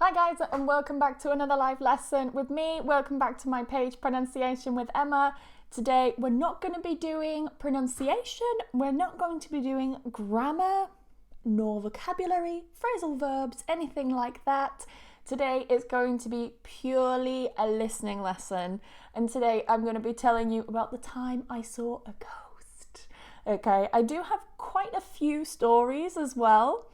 Hi guys, and welcome back to another live lesson with me. Welcome back to my page, Pronunciation with Emma. Today we're not going to be doing pronunciation, we're not going to be doing grammar, nor vocabulary, phrasal verbs, anything like that. Today is going to be purely a listening lesson, and today I'm going to be telling you about the time I saw a ghost. Okay, I do have quite a few stories as well.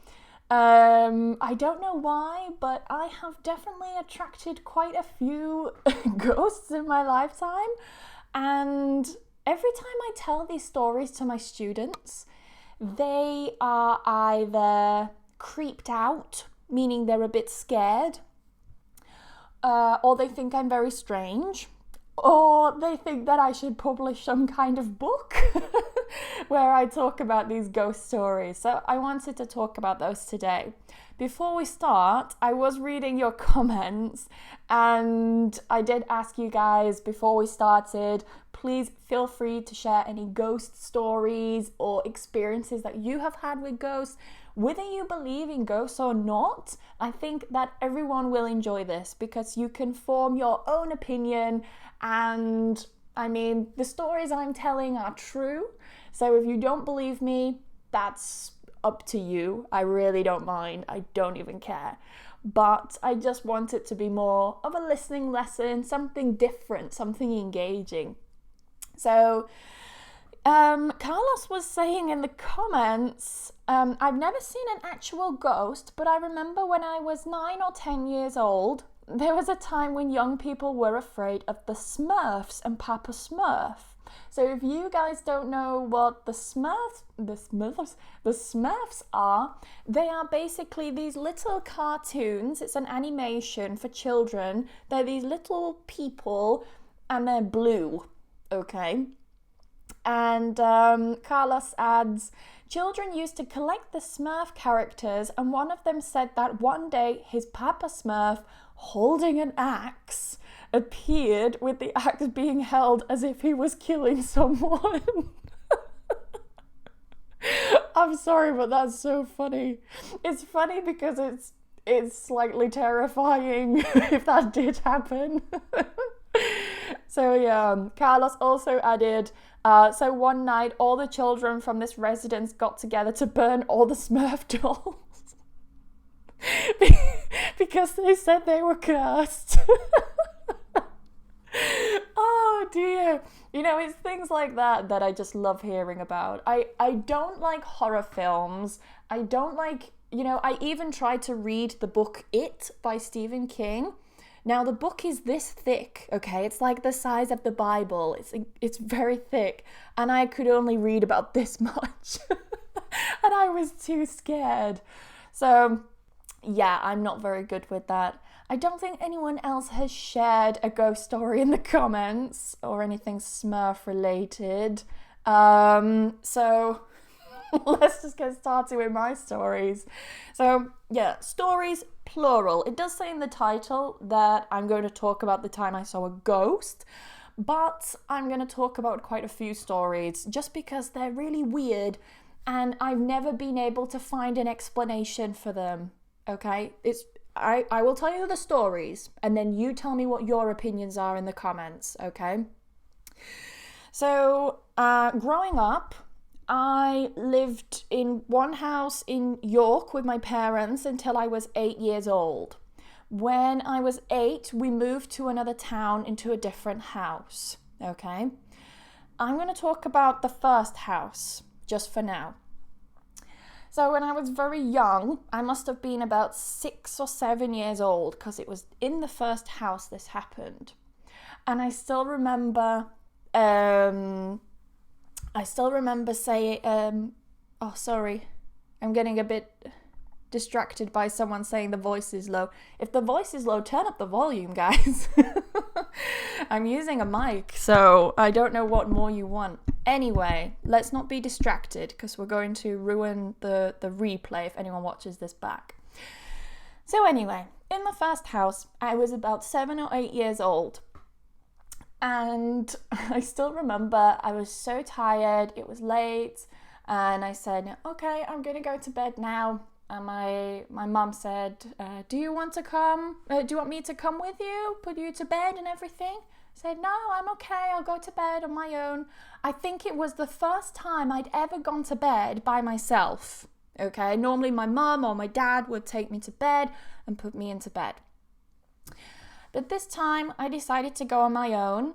I don't know why, but I have definitely attracted quite a few ghosts in my lifetime, and every time I tell these stories to my students, they are either creeped out, meaning they're a bit scared, or they think I'm very strange, or they think that I should publish some kind of book where I talk about these ghost stories. So I wanted to talk about those today. Before we start, I was reading your comments and I did ask you guys before we started, please feel free to share any ghost stories or experiences that you have had with ghosts. Whether you believe in ghosts or not, I think that everyone will enjoy this because you can form your own opinion, and I mean, the stories I'm telling are true. So if you don't believe me, that's up to you. I really don't mind. I don't even care. But I just want it to be more of a listening lesson, something different, something engaging. So Carlos was saying in the comments, I've never seen an actual ghost, but I remember when I was 9 or 10 years old, there was a time when young people were afraid of the Smurfs and Papa Smurf. So if you guys don't know what the Smurfs are, they are basically these little cartoons. It's an animation for children. They're these little people and they're blue, okay? And Carlos adds, children used to collect the Smurf characters, and one of them said that one day his Papa Smurf, holding an axe, appeared with the axe being held as if he was killing someone. I'm sorry, but that's so funny. It's funny because it's slightly terrifying if that did happen. So yeah, Carlos also added, so one night all the children from this residence got together to burn all the Smurf dolls because they said they were cursed. Oh dear. You know, it's things like that I just love hearing about. I don't like horror films. I don't like, I even tried to read the book It by Stephen King. Now the book is this thick, okay? It's like the size of the Bible. It's very thick, and I could only read about this much. And I was too scared. So yeah, I'm not very good with that. I don't think anyone else has shared a ghost story in the comments or anything Smurf related. So let's just get started with my stories. So yeah, stories plural. It does say in the title that I'm going to talk about the time I saw a ghost, but I'm going to talk about quite a few stories just because they're really weird and I've never been able to find an explanation for them. Okay, I will tell you the stories and then you tell me what your opinions are in the comments, okay? So, growing up, I lived in one house in York with my parents until I was 8 years old. When I was 8, we moved to another town into a different house, okay? I'm going to talk about the first house, just for now. So when I was very young, I must have been about 6 or 7 years old because it was in the first house this happened. And I still remember saying, oh sorry, I'm getting a bit distracted by someone saying the voice is low. If the voice is low, turn up the volume, guys. I'm using a mic, so I don't know what more you want. Anyway, let's not be distracted because we're going to ruin the replay if anyone watches this back. So anyway, in the first house, I was about 7 or 8 years old. And I still remember I was so tired, it was late, and I said, okay, I'm going to go to bed now. And my mum said, do you want me to come with you, put you to bed and everything? I said, no, I'm okay, I'll go to bed on my own. I think it was the first time I'd ever gone to bed by myself. Okay, normally my mum or my dad would take me to bed and put me into bed. But this time I decided to go on my own.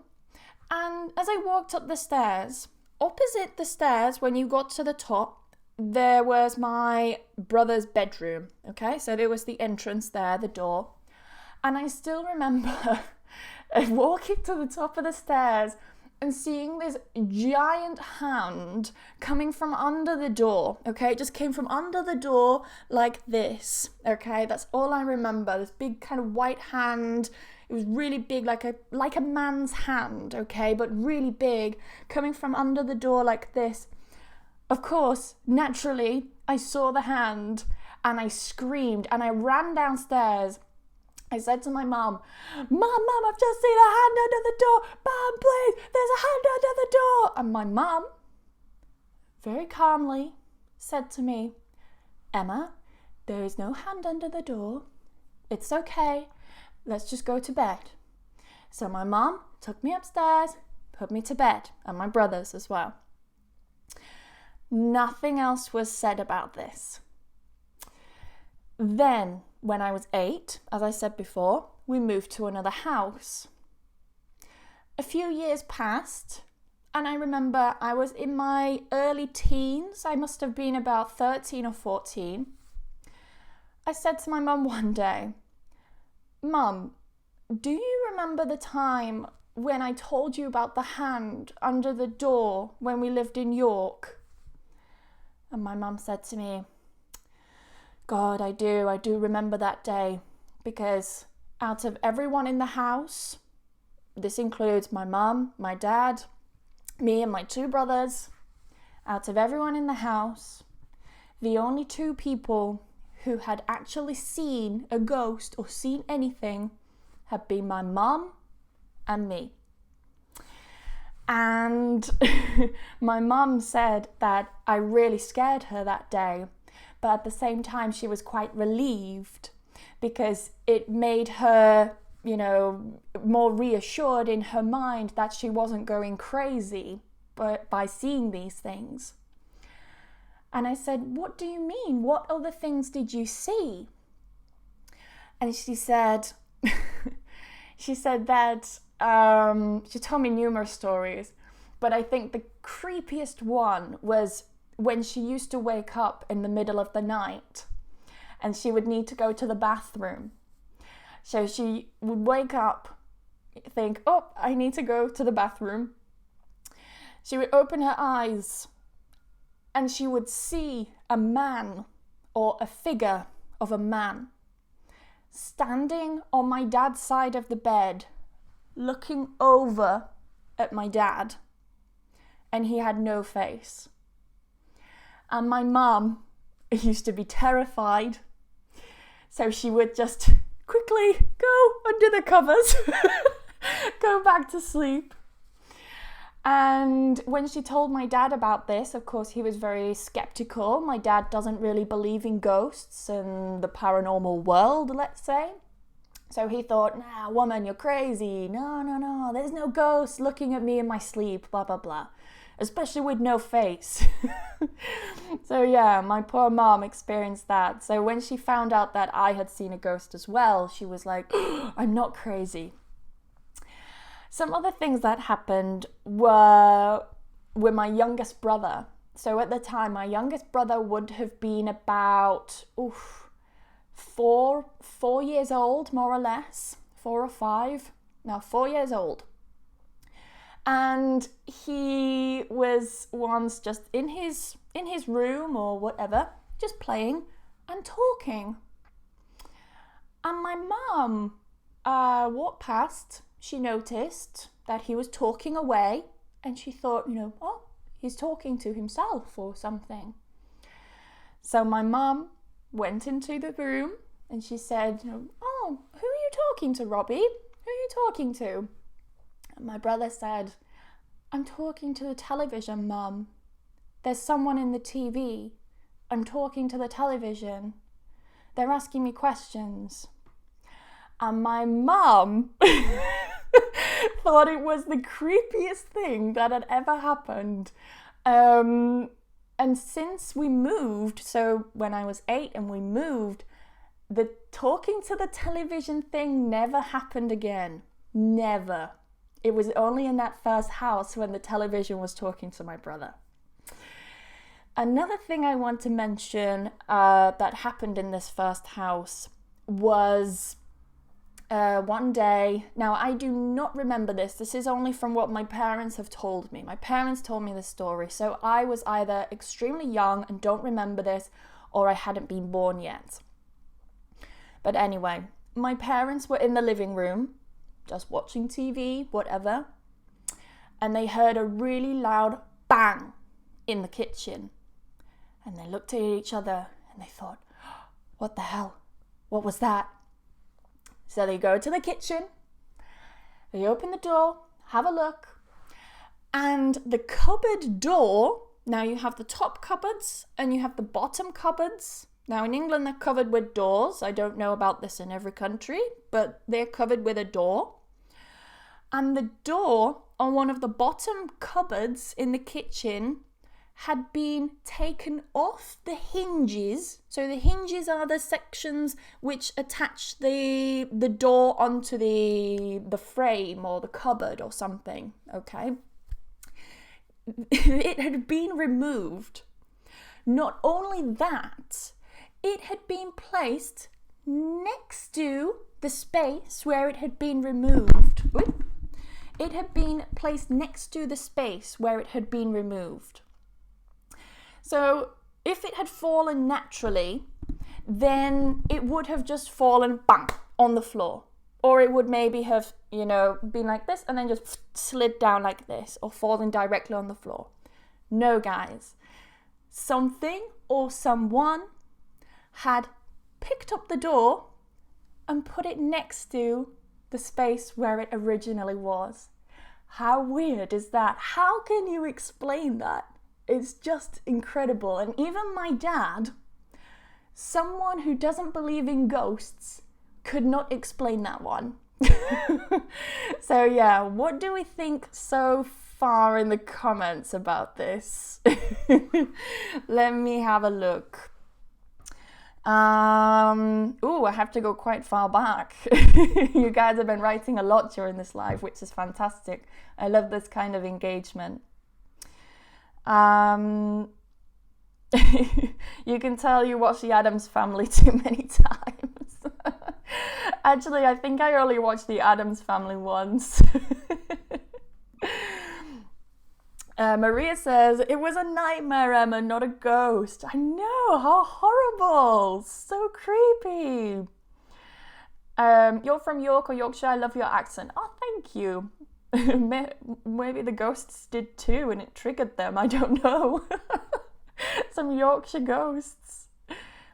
And as I walked up the stairs, opposite the stairs, when you got to the top, there was my brother's bedroom. Okay, so there was the entrance there, the door. And I still remember walking to the top of the stairs and seeing this giant hand coming from under the door. Okay, it just came from under the door like this. Okay, that's all I remember. This big kind of white hand. It was really big, like a man's hand, okay, but really big, coming from under the door like this. Of course, naturally, I saw the hand and I screamed and I ran downstairs. I said to my mum, Mum, I've just seen a hand under the door. Mum, please, there's a hand under the door. And my mum, very calmly, said to me, Emma, there is no hand under the door. It's okay. Let's just go to bed. So my mum took me upstairs, put me to bed, and my brothers as well. Nothing else was said about this. Then, when I was 8, as I said before, we moved to another house. A few years passed, and I remember I was in my early teens. I must have been about 13 or 14. I said to my mum one day, Mum, do you remember the time when I told you about the hand under the door when we lived in York? And my mum said to me, God, I do remember that day, because out of everyone in the house, this includes my mum, my dad, me and my 2 brothers, out of everyone in the house, the only 2 people who had actually seen a ghost or seen anything had been my mum and me. And my mum said that I really scared her that day, but at the same time she was quite relieved because it made her, more reassured in her mind that she wasn't going crazy by seeing these things. And I said, what do you mean? What other things did you see? And she said, that she told me numerous stories, but I think the creepiest one was when she used to wake up in the middle of the night and she would need to go to the bathroom. So she would wake up, think, oh, I need to go to the bathroom. She would open her eyes and she would see a man or a figure of a man standing on my dad's side of the bed, looking over at my dad, and he had no face. And my mum used to be terrified, so she would just quickly go under the covers, go back to sleep. And when she told my dad about this, of course, he was very skeptical. My dad doesn't really believe in ghosts and the paranormal world, let's say. So he thought, nah, woman, you're crazy. No, there's no ghost looking at me in my sleep, blah, blah, blah. Especially with no face. So yeah, my poor mom experienced that. So when she found out that I had seen a ghost as well, she was like, I'm not crazy. Some other things that happened were with my youngest brother. So at the time, my youngest brother would have been about 4 years old, more or less, 4 or 5. No, 4 years old. And he was once just in his room or whatever, just playing and talking. And my mum walked past. She noticed that he was talking away and she thought, oh, he's talking to himself or something. So my mum went into the room and she said, oh, who are you talking to, Robbie? Who are you talking to? And my brother said, I'm talking to the television, Mum. There's someone in the TV. I'm talking to the television They're asking me questions. And my mum thought it was the creepiest thing that had ever happened. And since we moved, so when I was 8 and we moved, the talking to the television thing never happened again. Never. It was only in that first house when the television was talking to my brother. Another thing I want to mention that happened in this first house was one day. Now, I do not remember this. This is only from what my parents have told me. My parents told me this story. So I was either extremely young and don't remember this, or I hadn't been born yet. But anyway, my parents were in the living room, just watching TV, whatever. And they heard a really loud bang in the kitchen. And they looked at each other and they thought, what the hell? What was that? So they go to the kitchen, they open the door, have a look, and the cupboard door, now you have the top cupboards and you have the bottom cupboards. Now in England they're covered with doors. I don't know about this in every country, but they're covered with a door. And the door on one of the bottom cupboards in the kitchen had been taken off the hinges. So the hinges are the sections which attach the door onto the frame or the cupboard or something, okay? It had been removed. Not only that, it had been placed next to the space where it had been removed. It had been placed next to the space where it had been removed. So if it had fallen naturally, then it would have just fallen bang on the floor. Or it would maybe have, been like this and then just slid down like this or fallen directly on the floor. No, guys. Something or someone had picked up the door and put it next to the space where it originally was. How weird is that? How can you explain that? It's just incredible. And even my dad, someone who doesn't believe in ghosts, could not explain that one. So yeah, what do we think so far in the comments about this? Let me have a look. I have to go quite far back. You guys have been writing a lot during this live, which is fantastic. I love this kind of engagement. You can tell you watch the Addams Family too many times. Actually, I think I only watched the Addams Family once. Maria says, it was a nightmare, Emma, not a ghost. I know, how horrible. So creepy. You're from York or Yorkshire. I love your accent. Oh, thank you. Maybe the ghosts did too and it triggered them. I don't know. Some Yorkshire ghosts.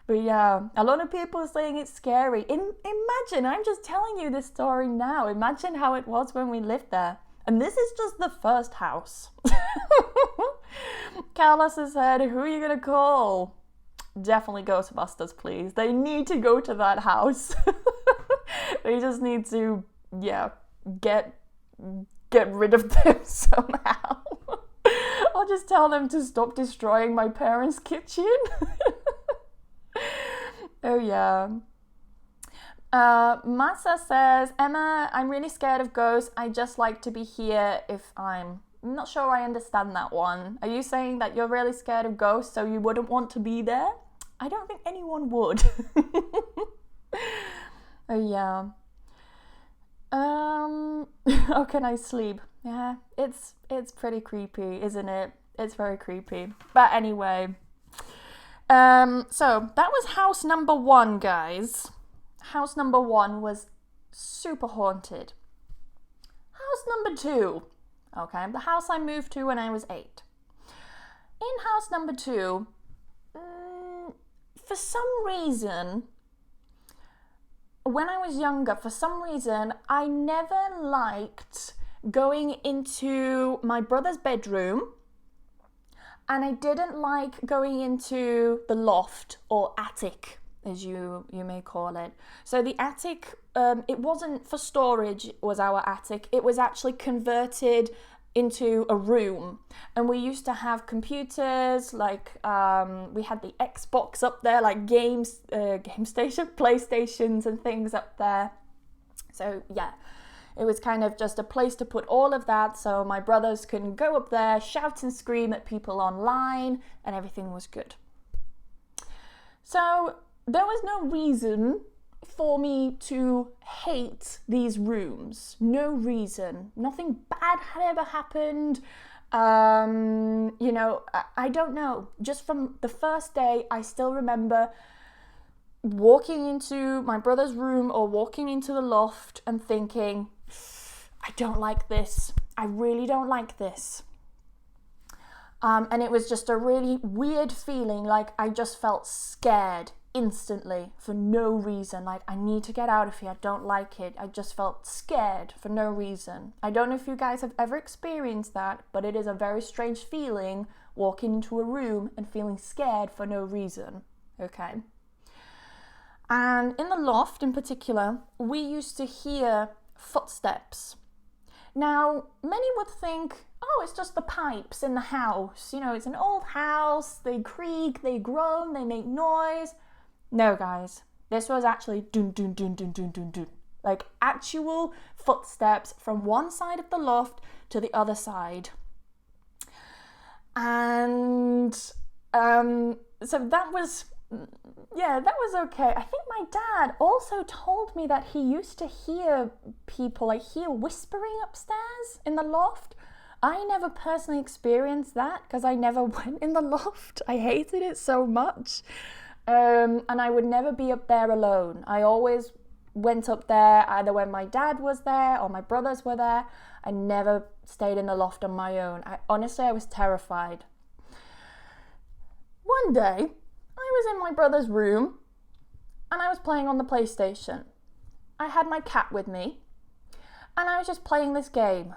But yeah, a lot of people are saying it's scary. Imagine, I'm just telling you this story now. Imagine how it was when we lived there. And this is just the first house. Carlos has said, who are you going to call? Definitely Ghostbusters, please. They need to go to that house. They just need to, get rid of them somehow. I'll just tell them to stop destroying my parents' kitchen. Oh yeah. Masa says, Emma, I'm really scared of ghosts. I just like to be here if I'm not sure I understand that one. Are you saying that you're really scared of ghosts so you wouldn't want to be there? I don't think anyone would. Oh yeah. How can I sleep? Yeah, it's pretty creepy, isn't it? It's very creepy. But anyway, so that was house number 1, guys. House number 1 was super haunted. House number 2, okay, the house I moved to when I was 8. In house number 2, for some reason, when I was younger, I never liked going into my brother's bedroom, and I didn't like going into the loft or attic as you may call it. So the attic, it wasn't for storage, was our attic. It was actually converted into a room, and we used to have computers, like we had the Xbox up there, like game station, PlayStations and things up there. So yeah, it was kind of just a place to put all of that, so my brothers can go up there, shout and scream at people online, and everything was good. So there was no reason for me to hate these rooms. No reason. Nothing bad had ever happened. You know, I don't know. Just from the first day, I still remember walking into my brother's room or walking into the loft and thinking, I don't like this. I really don't like this. And it was just a really weird feeling, like I just felt scared instantly for no reason. Like, I need to get out of here, I don't like it. I just felt scared for no reason. I don't know if you guys have ever experienced that, but it is a very strange feeling walking into a room and feeling scared for no reason. Okay. And in the loft in particular, we used to hear footsteps. Now, many would think, oh, it's just the pipes in the house. You know, it's an old house, they creak, they groan, they make noise. No, guys, this was actually dun dun dun dun dun dun dun. Like actual footsteps from one side of the loft to the other side. And so that was okay. I think my dad also told me that he used to hear people, like hear whispering upstairs in the loft. I never personally experienced that because I never went in the loft. I hated it so much. And I would never be up there alone. I always went up there either when my dad was there or my brothers were there. I never stayed in the loft on my own. I was terrified. One day, I was in my brother's room and I was playing on the PlayStation. I had my cat with me and I was just playing this game.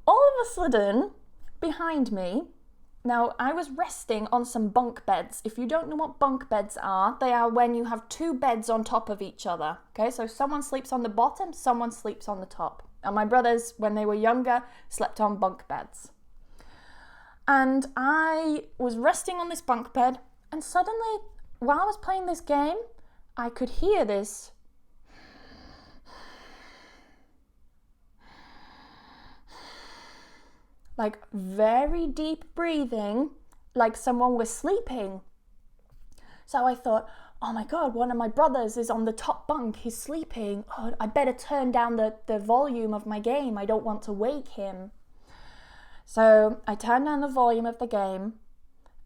All of a sudden, behind me, now I was resting on some bunk beds. If you don't know what bunk beds are, they are when you have two beds on top of each other. Okay, so someone sleeps on the bottom, someone sleeps on the top. And my brothers, when they were younger, slept on bunk beds. And I was resting on this bunk bed, and suddenly, while I was playing this game, I could hear this. Like very deep breathing, like someone was sleeping. So I thought, oh my God, one of my brothers is on the top bunk, he's sleeping. Oh, I better turn down the volume of my game. I don't want to wake him. So I turned down the volume of the game,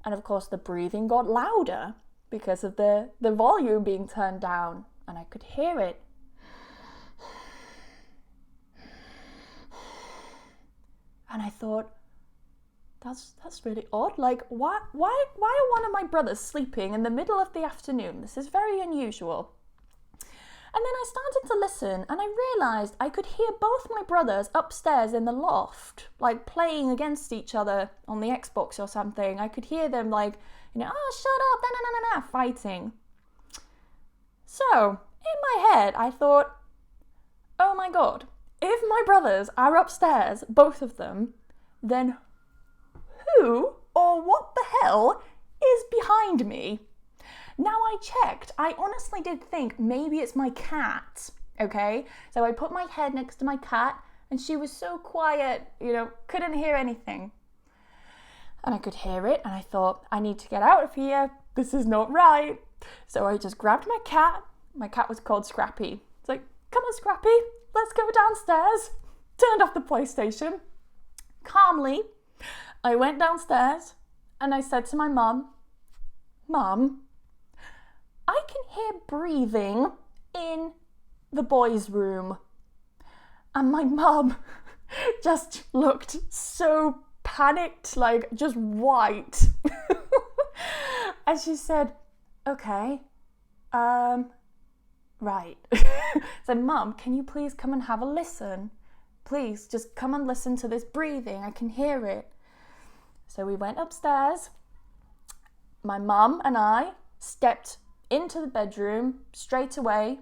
and of course the breathing got louder because of the volume being turned down, and I could hear it. And I thought, that's really odd. Like, why are one of my brothers sleeping in the middle of the afternoon? This is very unusual. And then I started to listen, and I realised I could hear both my brothers upstairs in the loft, like playing against each other on the Xbox or something. I could hear them like, oh, shut up, na na na na, fighting. So, in my head, I thought, oh my God, if my brothers are upstairs, both of them, then who or what the hell is behind me? Now I checked, I honestly did think maybe it's my cat, okay? So I put my head next to my cat and she was so quiet, couldn't hear anything. And I could hear it and I thought, I need to get out of here, this is not right. So I just grabbed my cat was called Scrappy. It's like, come on Scrappy, let's go downstairs. Turned off the PlayStation. Calmly, I went downstairs and I said to my mum, Mum, I can hear breathing in the boys' room. And my mum just looked so panicked, like just white. And she said, okay, right. So, Mum, can you please come and have a listen? Please, just come and listen to this breathing. I can hear it. So we went upstairs. My mum and I stepped into the bedroom straight away.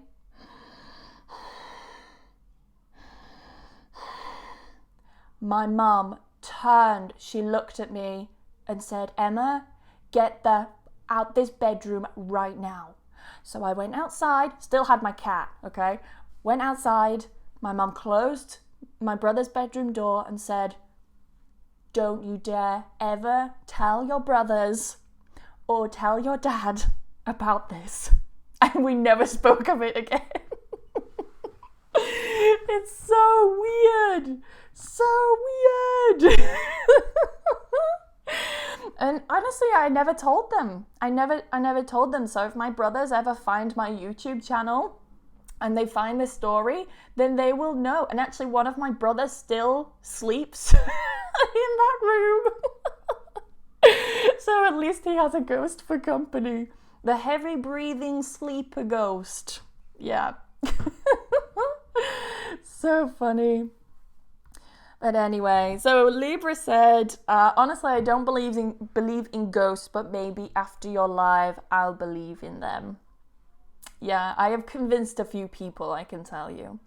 My mum turned, she looked at me and said, Emma, get out this bedroom right now. So I went outside, still had my cat, okay? Went outside, my mum closed my brother's bedroom door and said, don't you dare ever tell your brothers or tell your dad about this. And we never spoke of it again. It's so weird. So weird. And honestly, I never told them. I never told them. So if my brothers ever find my YouTube channel and they find this story, then they will know. And actually, one of my brothers still sleeps in that room. So at least he has a ghost for company. The heavy breathing sleeper ghost. Yeah. So funny. But anyway, so Libra said, honestly, I don't believe in ghosts, but maybe after you're alive, I'll believe in them. Yeah, I have convinced a few people, I can tell you.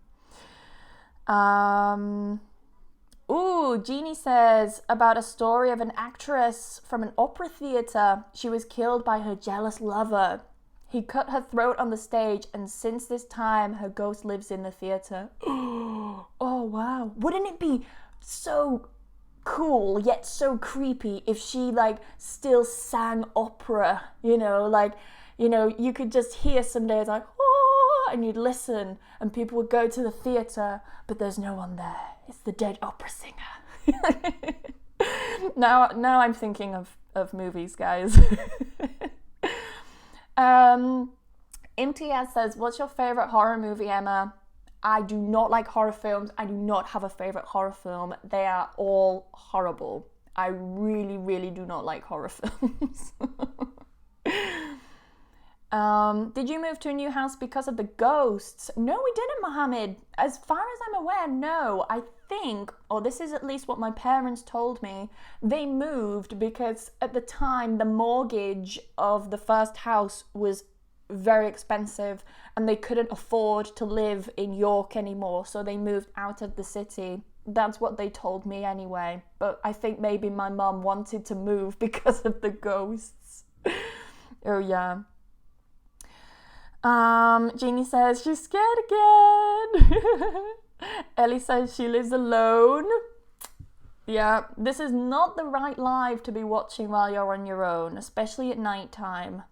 Jeannie says about a story of an actress from an opera theatre. She was killed by her jealous lover. He cut her throat on the stage, and since this time, her ghost lives in the theatre. Oh, wow. Wouldn't it be so cool yet so creepy if she still sang opera, you could just hear some days oh, and you'd listen and people would go to the theatre, but there's no one there. It's the dead opera singer. Now I'm thinking of movies, guys. MTS says, what's your favorite horror movie, Emma? I do not like horror films. I do not have a favorite horror film. They are all horrible. I really, really do not like horror films. Did you move to a new house because of the ghosts? No, we didn't, Mohammed. As far as I'm aware, no. I think, or this is at least what my parents told me, they moved because at the time the mortgage of the first house was very expensive and they couldn't afford to live in York anymore, so they moved out of the city. That's what they told me anyway, but I think maybe my mum wanted to move because of the ghosts. Oh yeah. Jeannie says she's scared again. Ellie says she lives alone. Yeah, this is not the right live to be watching while you're on your own, especially at night time.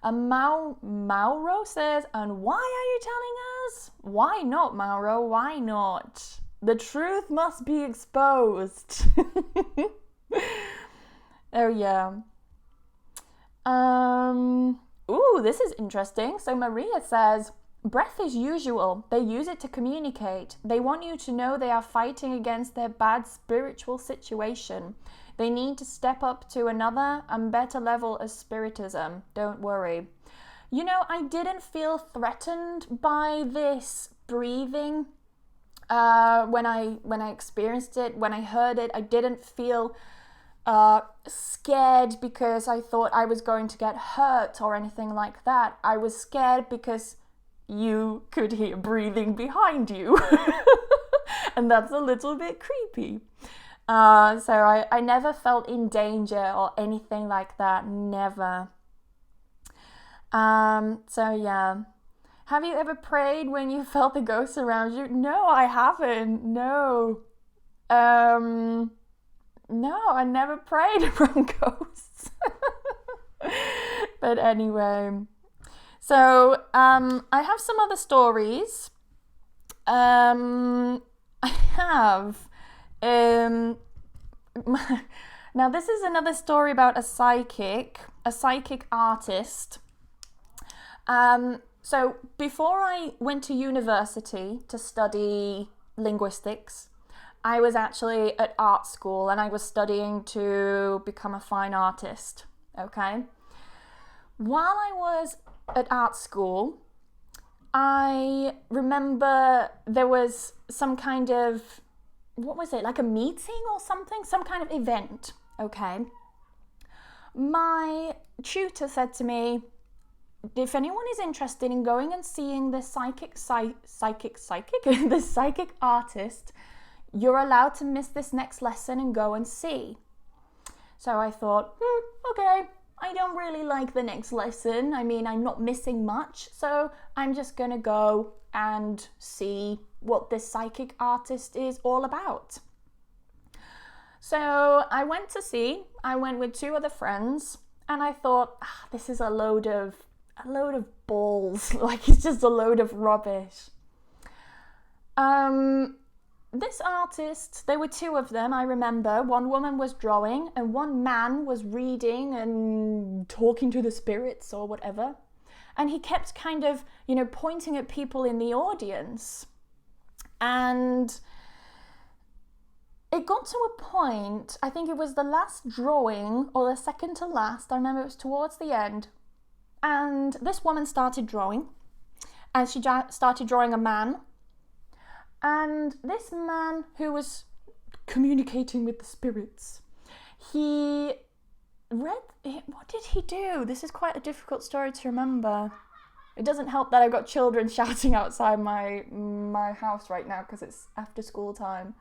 Mauro says, and why are you telling us? Why not, Mauro? Why not? The truth must be exposed. Oh, yeah. This is interesting. So Maria says, breath is usual. They use it to communicate. They want you to know they are fighting against their bad spiritual situation. They need to step up to another and better level of spiritism. Don't worry. I didn't feel threatened by this breathing when I experienced it. When I heard it, I didn't feel scared because I thought I was going to get hurt or anything like that. I was scared because you could hear breathing behind you. And that's a little bit creepy. So I never felt in danger or anything like that. Never. So yeah. Have you ever prayed when you felt the ghosts around you? No, I haven't. No. No, I never prayed from ghosts. But anyway. So, I have some other stories. I have... now this is another story about a psychic artist. So before I went to university to study linguistics, I was actually at art school and I was studying to become a fine artist, okay? While I was at art school, I remember there was some kind of, what was it, like a meeting or something? Some kind of event, okay? my tutor said to me, if anyone is interested in going and seeing this this psychic artist, you're allowed to miss this next lesson and go and see. So I thought, okay, I don't really like the next lesson. I mean, I'm not missing much, so I'm just gonna go and see what this psychic artist is all about. So I went to see. I went with 2 other friends, and I thought, this is a load of balls. Like, it's just a load of rubbish. This artist, there were 2 of them, I remember. One woman was drawing and one man was reading and talking to the spirits or whatever. And he kept kind of, pointing at people in the audience. And it got to a point, I think it was the last drawing or the second to last, I remember it was towards the end. And this woman started drawing, and she started drawing a man. And this man who was communicating with the spirits, he read, what did he do? This is quite a difficult story to remember. It doesn't help that I've got children shouting outside my house right now because it's after school time.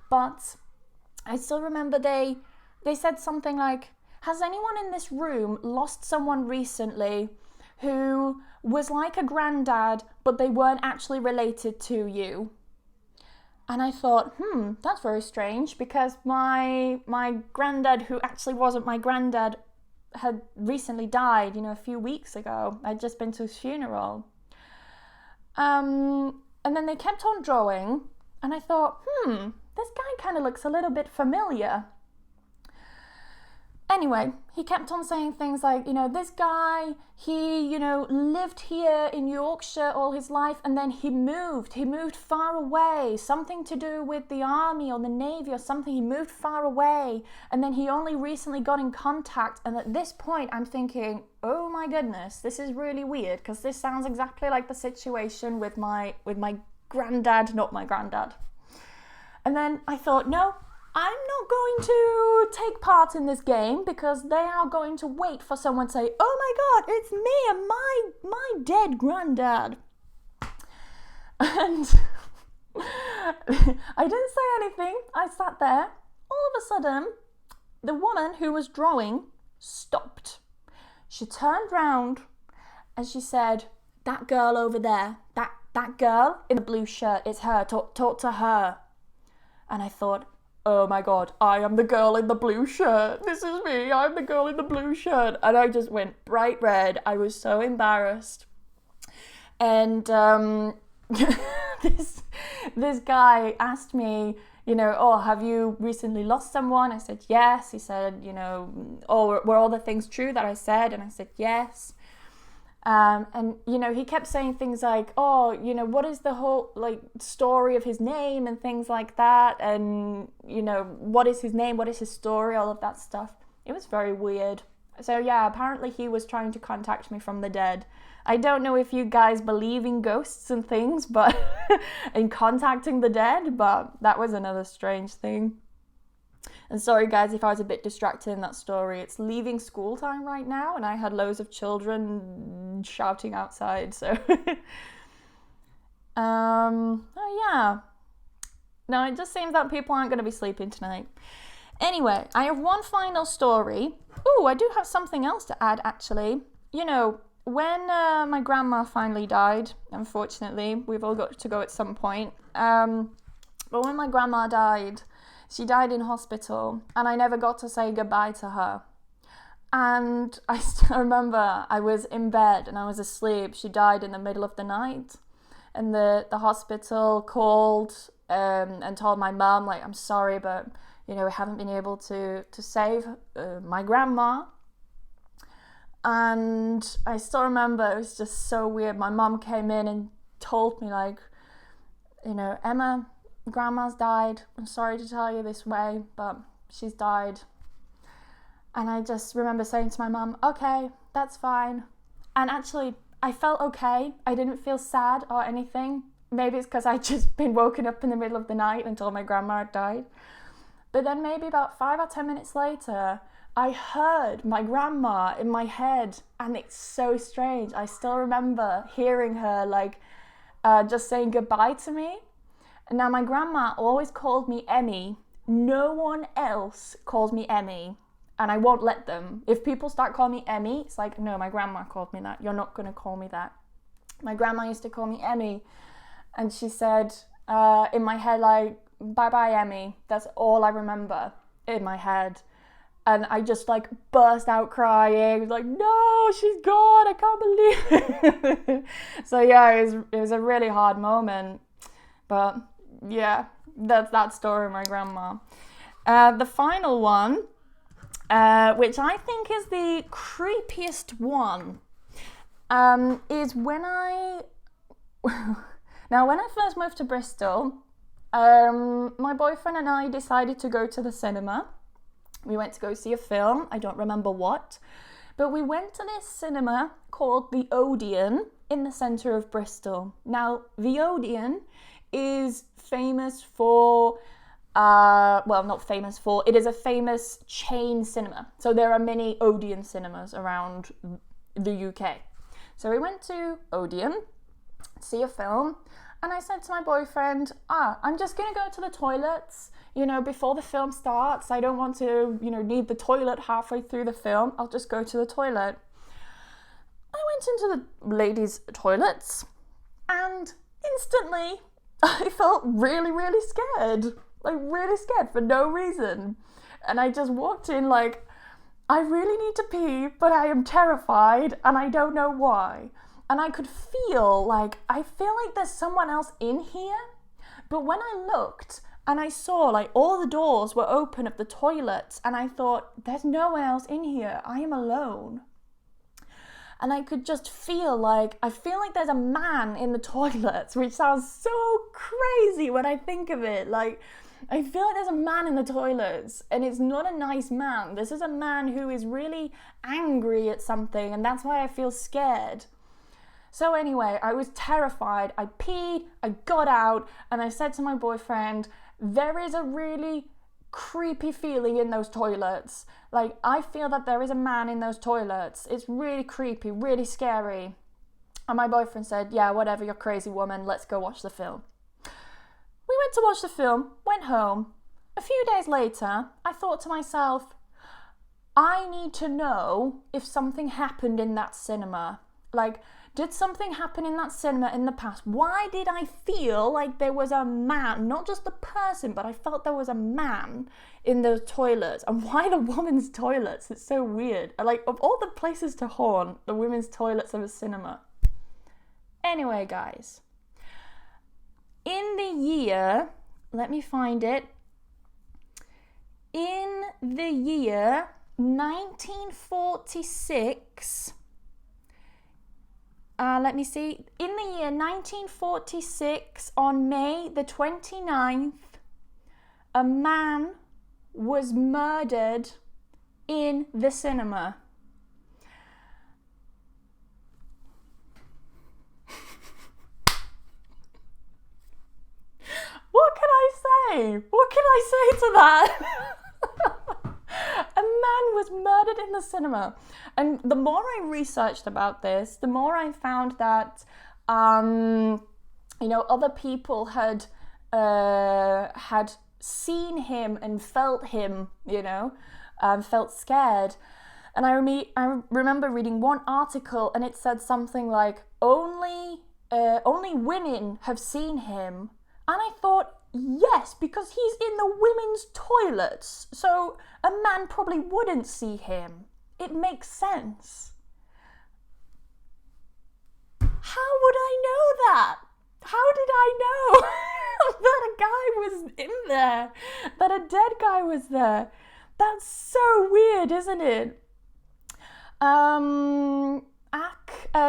But I still remember they said something like, has anyone in this room lost someone recently who was like a granddad, but they weren't actually related to you? And I thought, that's very strange, because my granddad, who actually wasn't my granddad, had recently died, a few weeks ago. I'd just been to his funeral. And then they kept on drawing, and I thought, this guy kind of looks a little bit familiar. Anyway, he kept on saying things like, this guy, he, lived here in Yorkshire all his life, and then he moved far away, something to do with the army or the navy or something. He moved far away, and then he only recently got in contact. And at this point, I'm thinking, oh my goodness, this is really weird, because this sounds exactly like the situation with my granddad, not my granddad. And then I thought, no, I'm not going to take part in this game, because they are going to wait for someone to say, oh my God, it's me and my dead granddad. And I didn't say anything. I sat there. All of a sudden, the woman who was drawing stopped. She turned round and she said, that girl over there, that girl in the blue shirt, it's her, talk to her. And I thought, oh my God, I am the girl in the blue shirt. This is me. I'm the girl in the blue shirt. And I just went bright red. I was so embarrassed. And this guy asked me, oh, have you recently lost someone? I said, yes. He said, oh, were all the things true that I said? And I said, yes. And he kept saying things like, oh, what is the whole story of his name and things like that, and what is his name, what is his story, all of that stuff. It was very weird. So yeah, apparently he was trying to contact me from the dead. I don't know if you guys believe in ghosts and things, but in contacting the dead, but that was another strange thing. And sorry guys if I was a bit distracted in that story. It's leaving school time right now, and I had loads of children shouting outside, so oh yeah. No, it just seems that people aren't going to be sleeping tonight. Anyway, I have one final story. Oh, I do have something else to add, actually. When my grandma finally died, unfortunately, we've all got to go at some point. But when my grandma died, she died in hospital, and I never got to say goodbye to her. And I still remember I was in bed and I was asleep. She died in the middle of the night, and the hospital called and told my mum, I'm sorry, but we haven't been able to save my grandma. And I still remember it was just so weird. My mum came in and told me Emma, grandma's died. I'm sorry to tell you this way, but she's died. And I just remember saying to my mum, okay, that's fine. And actually, I felt okay. I didn't feel sad or anything. Maybe it's because I'd just been woken up in the middle of the night until my grandma had died. But then maybe about 5 or 10 minutes later, I heard my grandma in my head, and it's so strange. I still remember hearing her like just saying goodbye to me. And now my grandma always called me Emmy. No one else calls me Emmy, and I won't let them. If people start calling me Emmy, it's like, no, my grandma called me that. You're not going to call me that. My grandma used to call me Emmy, and she said in my head, like, bye-bye, Emmy. That's all I remember in my head. And I just like burst out crying, like, no, she's gone, I can't believe it. So yeah, it was a really hard moment. But yeah, that's that story of my grandma. The final one, which I think is the creepiest one, is when I first moved to Bristol, my boyfriend and I decided to go to the cinema. We went to go see a film, I don't remember what, but we went to this cinema called the Odeon in the centre of Bristol. Now, the Odeon is famous for, not famous for, it is a famous chain cinema. So there are many Odeon cinemas around the UK. So we went to Odeon, see a film, and I said to my boyfriend, I'm just going to go to the toilets, before the film starts. I don't want to, need the toilet halfway through the film. I'll just go to the toilet. I went into the ladies' toilets, and instantly I felt really, really scared. Like, really scared for no reason. And I just walked in like, I really need to pee, but I am terrified, and I don't know why. And I could feel like there's someone else in here. But when I looked and I saw like all the doors were open of the toilets, and I thought, there's no one else in here. I am alone. And I could just feel like there's a man in the toilets, which sounds so crazy when I think of it. Like, I feel like there's a man in the toilets, and it's not a nice man. This is a man who is really angry at something, and that's why I feel scared. So anyway, I was terrified. I peed, I got out, and I said to my boyfriend, there is a really creepy feeling in those toilets. Like, I feel that there is a man in those toilets. It's really creepy, really scary. And my boyfriend said, yeah, whatever, you're crazy woman, let's go watch the film. We went to watch the film, went home. A few days later, I thought to myself, I need to know if something happened in that cinema. Like, did something happen in that cinema in the past? Why did I feel like there was a man, not just a person, but I felt there was a man in those toilets? And why the women's toilets? It's so weird. Like, of all the places to haunt, the women's toilets of a cinema. Anyway, guys, in the year, let me find it, in the year 1946, let me see. In the year 1946, on May the 29th, a man was murdered in the cinema. What can I say? What can I say to that? A man was murdered in the cinema. And the more I researched about this, the more I found that, other people had seen him and felt him, felt scared. And I remember reading one article, and it said something like, only women have seen him. And I thought, yes, because he's in the women's toilets, so a man probably wouldn't see him. It makes sense. How would I know that? How did I know that a guy was in there? That a dead guy was there? That's so weird, isn't it?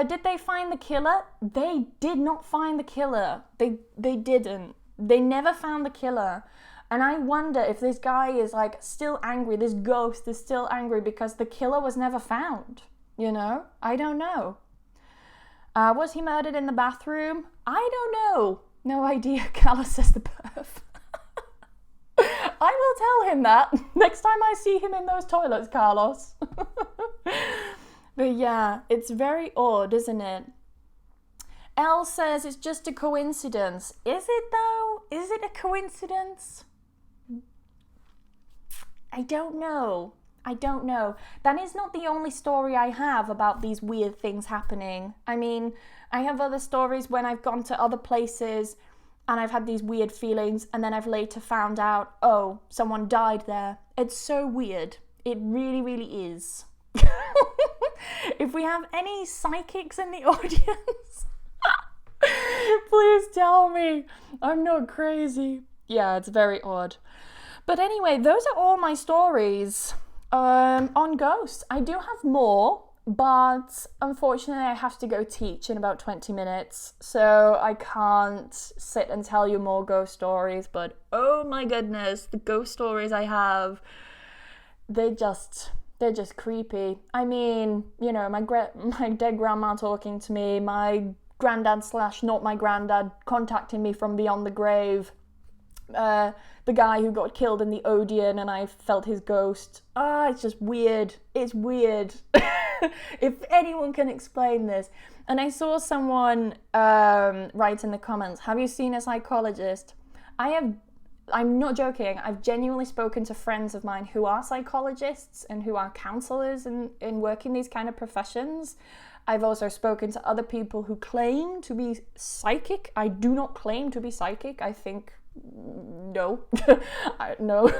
Did they find the killer? They did not find the killer. They didn't. They never found the killer. And I wonder if this guy is like still angry, this ghost is still angry because the killer was never found. I don't know. Was he murdered in the bathroom? I don't know. No idea. Callus says the perf. I will tell him that next time I see him in those toilets, Carlos. But yeah, it's very odd, isn't it? Elle says it's just a coincidence. Is it though? Is it a coincidence? I don't know. That is not the only story I have about these weird things happening. I mean, I have other stories when I've gone to other places and I've had these weird feelings, and then I've later found out, oh, someone died there. It's so weird. It really, really is. If we have any psychics in the audience, please tell me I'm not crazy. Yeah, it's very odd. But anyway, those are all my stories on ghosts. I do have more, but unfortunately I have to go teach in about 20 minutes, so I can't sit and tell you more ghost stories. But oh my goodness, the ghost stories I have, they're just creepy. I mean, you know, my dead grandma talking to me, my granddad / not my granddad contacting me from beyond the grave, the guy who got killed in the Odeon and I felt his ghost. It's just weird. It's weird. If anyone can explain this. And I saw someone write in the comments, have you seen a psychologist? I'm not joking. I've genuinely spoken to friends of mine who are psychologists and who are counselors in working these kind of professions. I've also spoken to other people who claim to be psychic. I do not claim to be psychic. I think, no. No.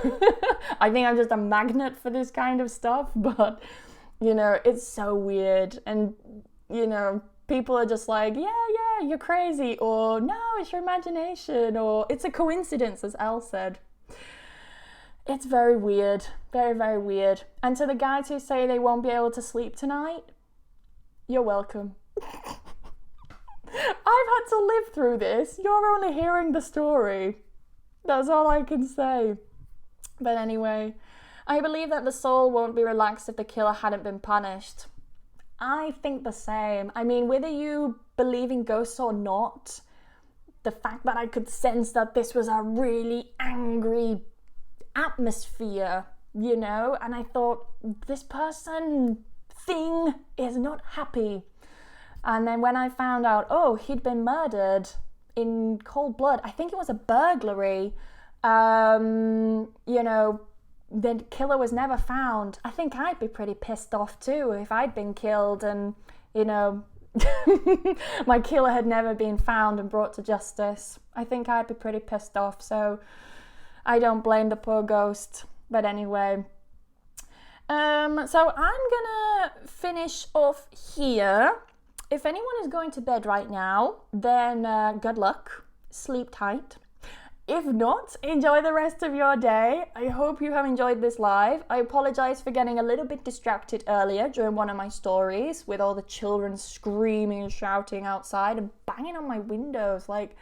I think I'm just a magnet for this kind of stuff. But, you know, it's so weird. And, you know, people are just like, yeah, you're crazy, or no, it's your imagination, or it's a coincidence, as Elle said. It's very weird, very, very weird. And to the guys who say they won't be able to sleep tonight, you're welcome. I've had to live through this. You're only hearing the story. That's all I can say. But anyway, I believe that the soul won't be relaxed if the killer hadn't been punished. I think the same. I mean, whether you believe in ghosts or not, the fact that I could sense that this was a really angry atmosphere, you know, and I thought, this thing is not happy. And then when I found out, oh, he'd been murdered in cold blood, I think it was a burglary, you know, the killer was never found. I think I'd be pretty pissed off too if I'd been killed and, you know, my killer had never been found and brought to justice. I think I'd be pretty pissed off, so I don't blame the poor ghost. But anyway, so I'm gonna finish off here. If anyone is going to bed right now, then good luck, sleep tight. If not, enjoy the rest of your day. I hope you have enjoyed this live. I apologize for getting a little bit distracted earlier during one of my stories with all the children screaming and shouting outside and banging on my windows. Like,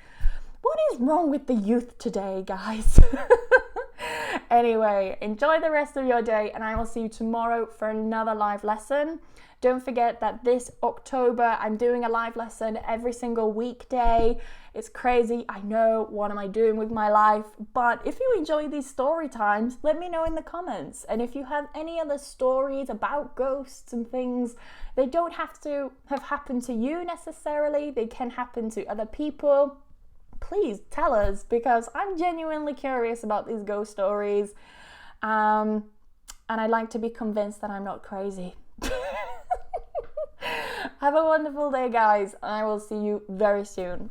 what is wrong with the youth today, guys? Anyway, enjoy the rest of your day and I will see you tomorrow for another live lesson. Don't forget that this October, I'm doing a live lesson every single weekday. It's crazy, I know, what am I doing with my life? But if you enjoy these story times, let me know in the comments. And if you have any other stories about ghosts and things, they don't have to have happened to you necessarily. They can happen to other people. Please tell us, because I'm genuinely curious about these ghost stories. And I'd like to be convinced that I'm not crazy. Have a wonderful day, guys. I will see you very soon.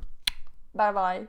Bye bye.